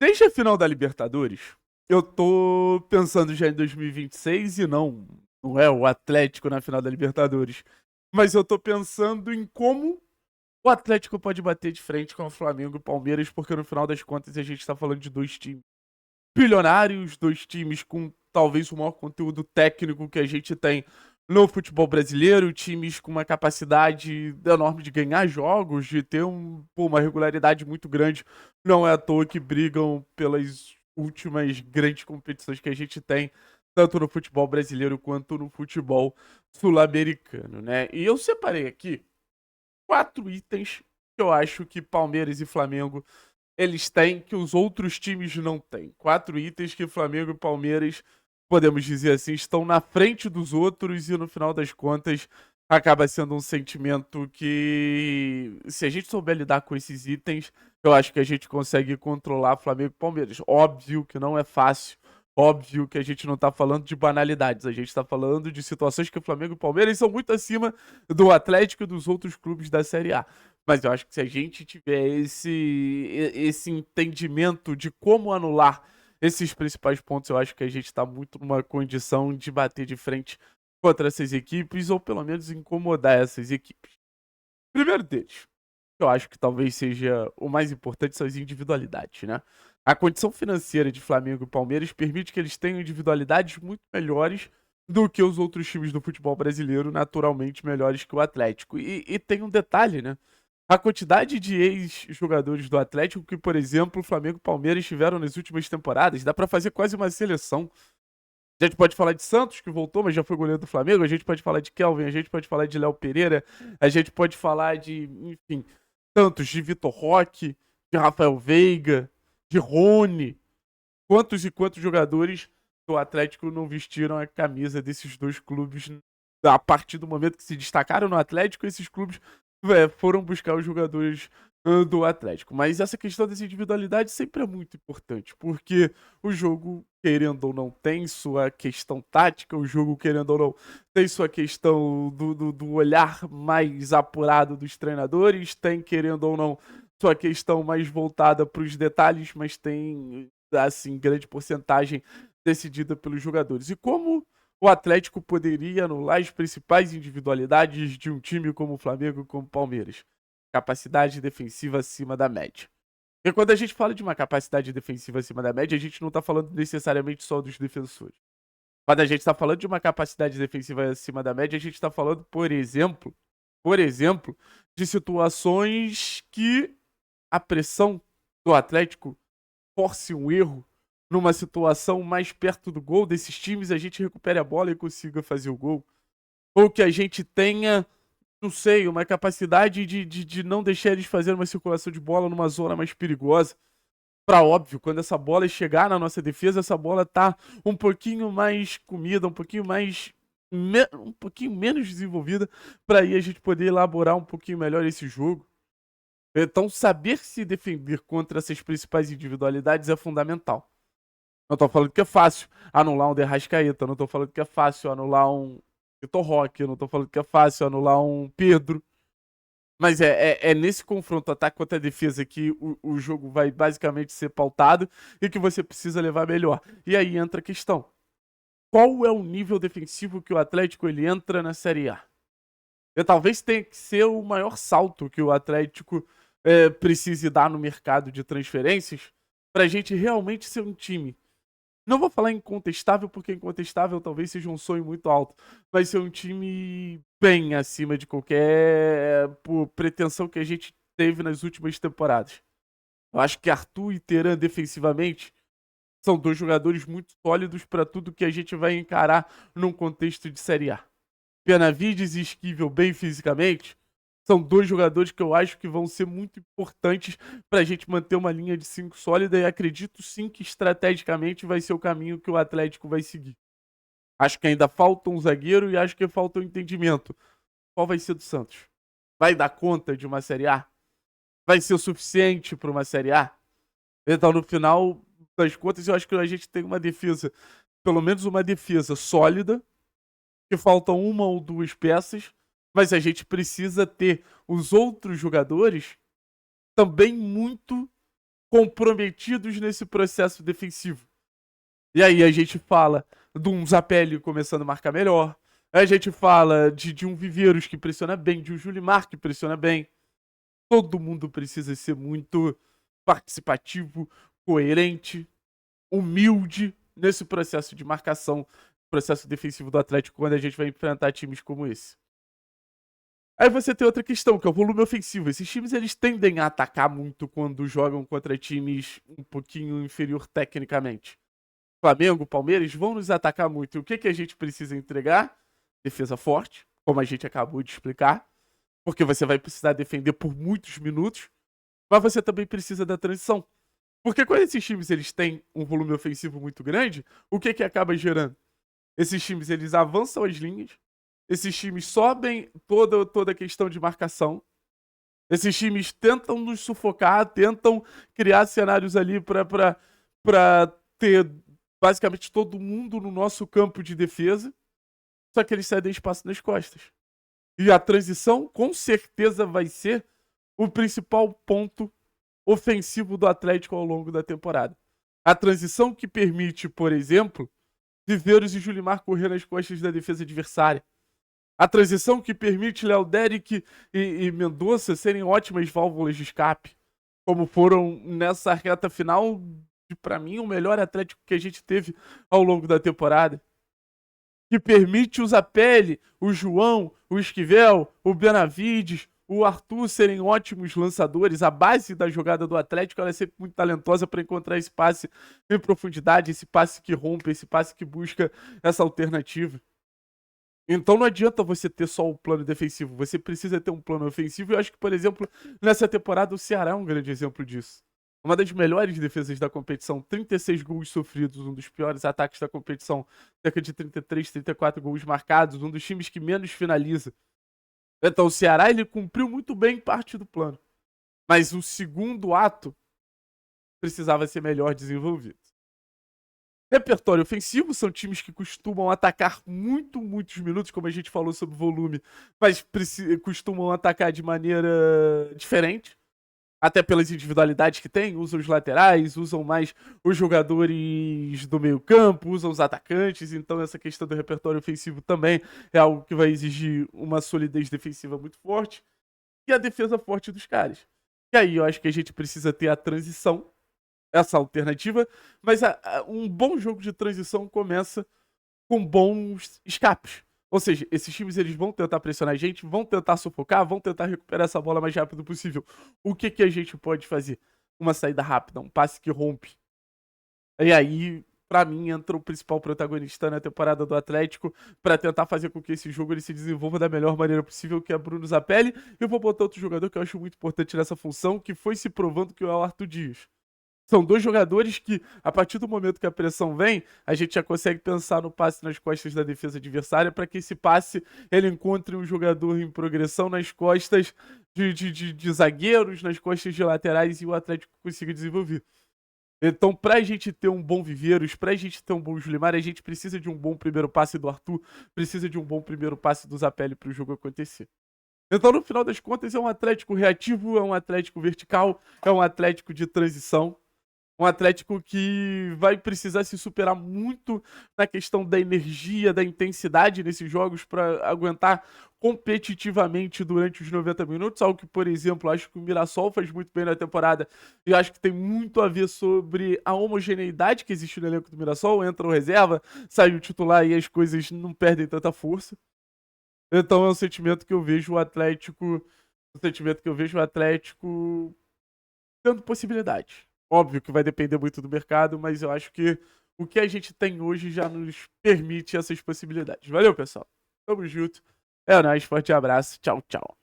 Desde a final da Libertadores, eu tô pensando já em 2026 e não é o Atlético na final da Libertadores, mas eu tô pensando em como o Atlético pode bater de frente com o Flamengo e o Palmeiras, porque no final das contas a gente tá falando de dois times bilionários, dois times com talvez o maior conteúdo técnico que a gente tem no futebol brasileiro, times com uma capacidade enorme de ganhar jogos, de ter uma regularidade muito grande. Não é à toa que brigam pelas últimas grandes competições que a gente tem, tanto no futebol brasileiro quanto no futebol sul-americano, né? E eu separei aqui 4 itens que eu acho que Palmeiras e Flamengo eles têm que os outros times não têm. 4 itens que Flamengo e Palmeiras, podemos dizer assim, estão na frente dos outros e no final das contas acaba sendo um sentimento que, se a gente souber lidar com esses itens, eu acho que a gente consegue controlar Flamengo e Palmeiras. Óbvio que não é fácil. Óbvio que a gente não tá falando de banalidades, a gente tá falando de situações que o Flamengo e o Palmeiras são muito acima do Atlético e dos outros clubes da Série A. Mas eu acho que se a gente tiver esse entendimento de como anular esses principais pontos, eu acho que a gente está muito numa condição de bater de frente contra essas equipes, ou pelo menos incomodar essas equipes. Primeiro deles, que eu acho que talvez seja o mais importante, são as individualidades, né? A condição financeira de Flamengo e Palmeiras permite que eles tenham individualidades muito melhores do que os outros times do futebol brasileiro, naturalmente melhores que o Atlético. E tem um detalhe, né? A quantidade de ex-jogadores do Atlético que, por exemplo, Flamengo e Palmeiras tiveram nas últimas temporadas, dá pra fazer quase uma seleção. A gente pode falar de Santos, que voltou, mas já foi goleiro do Flamengo. A gente pode falar de Kelvin, a gente pode falar de Léo Pereira, a gente pode falar de, enfim, tantos, de Vitor Roque, de Rafael Veiga, de Rony. Quantos e quantos jogadores do Atlético não vestiram a camisa desses dois clubes a partir do momento que se destacaram no Atlético, esses clubes foram buscar os jogadores do Atlético. Mas essa questão dessa individualidade sempre é muito importante, porque o jogo, querendo ou não, tem sua questão tática, o jogo, querendo ou não, tem sua questão do olhar mais apurado dos treinadores, tem, querendo ou não, sua questão mais voltada para os detalhes, mas tem, assim, grande porcentagem decidida pelos jogadores. E como o Atlético poderia anular as principais individualidades de um time como o Flamengo e como o Palmeiras? Capacidade defensiva acima da média. E quando a gente fala de uma capacidade defensiva acima da média, a gente não está falando necessariamente só dos defensores. Quando a gente está falando de uma capacidade defensiva acima da média, a gente está falando, por exemplo, de situações que a pressão do Atlético force um erro numa situação mais perto do gol desses times, a gente recupere a bola e consiga fazer o gol. Ou que a gente tenha, não sei, uma capacidade de não deixar eles fazerem uma circulação de bola numa zona mais perigosa. Pra óbvio, quando essa bola chegar na nossa defesa, essa bola tá um pouquinho mais comida, um pouquinho mais. Um pouquinho menos desenvolvida, para aí a gente poder elaborar um pouquinho melhor esse jogo. Então, saber se defender contra essas principais individualidades é fundamental. Não tô falando que é fácil anular um De Arrascaeta, não tô falando que é fácil anular um Vitor Roque, não tô falando que é fácil anular um Pedro. Mas é nesse confronto ataque contra a defesa que o jogo vai basicamente ser pautado e que você precisa levar melhor. E aí entra a questão. Qual é o nível defensivo que o Atlético ele entra na Série A? E talvez tenha que ser o maior salto que o Atlético precise dar no mercado de transferências para a gente realmente ser um time. Não vou falar incontestável, porque incontestável talvez seja um sonho muito alto, mas ser um time bem acima de qualquer pretensão que a gente teve nas últimas temporadas. Eu acho que Arthur e Teran defensivamente são dois jogadores muito sólidos para tudo que a gente vai encarar num contexto de Série A. Benavides e Esquivel bem fisicamente são dois jogadores que eu acho que vão ser muito importantes para a gente manter uma linha de 5 sólida e acredito sim que estrategicamente vai ser o caminho que o Atlético vai seguir. Acho que ainda falta um zagueiro e acho que falta um entendimento. Qual vai ser do Santos? Vai dar conta de uma Série A? Vai ser o suficiente para uma Série A? Então, no final das contas, eu acho que a gente tem uma defesa, pelo menos uma defesa sólida, que faltam uma ou duas peças, mas a gente precisa ter os outros jogadores também muito comprometidos nesse processo defensivo. E aí a gente fala de um Zapelli começando a marcar melhor, a gente fala de um Viveiros que pressiona bem, de um Julimar que pressiona bem. Todo mundo precisa ser muito participativo, coerente, humilde nesse processo de marcação, processo defensivo do Atlético, quando a gente vai enfrentar times como esse. Aí você tem outra questão, que é o volume ofensivo. Esses times, eles tendem a atacar muito quando jogam contra times um pouquinho inferior tecnicamente. Flamengo, Palmeiras vão nos atacar muito. E o que a gente precisa entregar? Defesa forte, como a gente acabou de explicar, porque você vai precisar defender por muitos minutos, mas você também precisa da transição. Porque quando esses times eles têm um volume ofensivo muito grande, o que acaba gerando? Esses times eles avançam as linhas, esses times sobem toda a questão de marcação, esses times tentam nos sufocar, tentam criar cenários ali para ter basicamente todo mundo no nosso campo de defesa, só que eles cedem espaço nas costas. E a transição com certeza vai ser o principal ponto ofensivo do Atlético ao longo da temporada. A transição que permite, por exemplo, Viveiros e Julimar correr nas costas da defesa adversária. A transição que permite Léo Derek e Mendonça serem ótimas válvulas de escape, como foram nessa reta final, para mim, o melhor Atlético que a gente teve ao longo da temporada. Que permite o Zapelli, o João, o Esquivel, o Benavides, o Arthur serem ótimos lançadores. A base da jogada do Atlético ela é sempre muito talentosa para encontrar esse passe em profundidade, esse passe que rompe, esse passe que busca essa alternativa. Então não adianta você ter só o plano defensivo, você precisa ter um plano ofensivo. E eu acho que, por exemplo, nessa temporada o Ceará é um grande exemplo disso. Uma das melhores defesas da competição, 36 gols sofridos, um dos piores ataques da competição, cerca de 33, 34 gols marcados, um dos times que menos finaliza. Então o Ceará ele cumpriu muito bem parte do plano, mas o segundo ato precisava ser melhor desenvolvido. Repertório ofensivo, são times que costumam atacar muitos minutos, como a gente falou sobre volume, mas costumam atacar de maneira diferente. Até pelas individualidades que tem, usam os laterais, usam mais os jogadores do meio campo, usam os atacantes, então essa questão do repertório ofensivo também é algo que vai exigir uma solidez defensiva muito forte e a defesa forte dos caras. E aí eu acho que a gente precisa ter a transição, essa alternativa, mas um bom jogo de transição começa com bons escapes. Ou seja, esses times eles vão tentar pressionar a gente, vão tentar sufocar, vão tentar recuperar essa bola o mais rápido possível. O que a gente pode fazer? Uma saída rápida, um passe que rompe. E aí, pra mim, entra o principal protagonista na temporada do Atlético pra tentar fazer com que esse jogo ele se desenvolva da melhor maneira possível, que é Bruno Zapelli. E eu vou botar outro jogador que eu acho muito importante nessa função, que foi se provando que é o Arthur Dias. São dois jogadores que, a partir do momento que a pressão vem, a gente já consegue pensar no passe nas costas da defesa adversária para que esse passe ele encontre um jogador em progressão nas costas de zagueiros, nas costas de laterais e o Atlético consiga desenvolver. Então, pra gente ter um bom Viveiros, pra gente ter um bom Julimar, a gente precisa de um bom primeiro passe do Arthur, precisa de um bom primeiro passe do Zapelli para o jogo acontecer. Então, no final das contas, é um Atlético reativo, é um Atlético vertical, é um Atlético de transição. Um Atlético que vai precisar se superar muito na questão da energia, da intensidade nesses jogos para aguentar competitivamente durante os 90 minutos. Algo que, por exemplo, acho que o Mirassol faz muito bem na temporada e acho que tem muito a ver sobre a homogeneidade que existe no elenco do Mirassol. Entra o reserva, sai o titular e as coisas não perdem tanta força. Então é um sentimento que eu vejo o Atlético. Tendo possibilidades. Óbvio que vai depender muito do mercado, mas eu acho que o que a gente tem hoje já nos permite essas possibilidades. Valeu, pessoal. Tamo junto. É nóis, forte abraço. Tchau, tchau.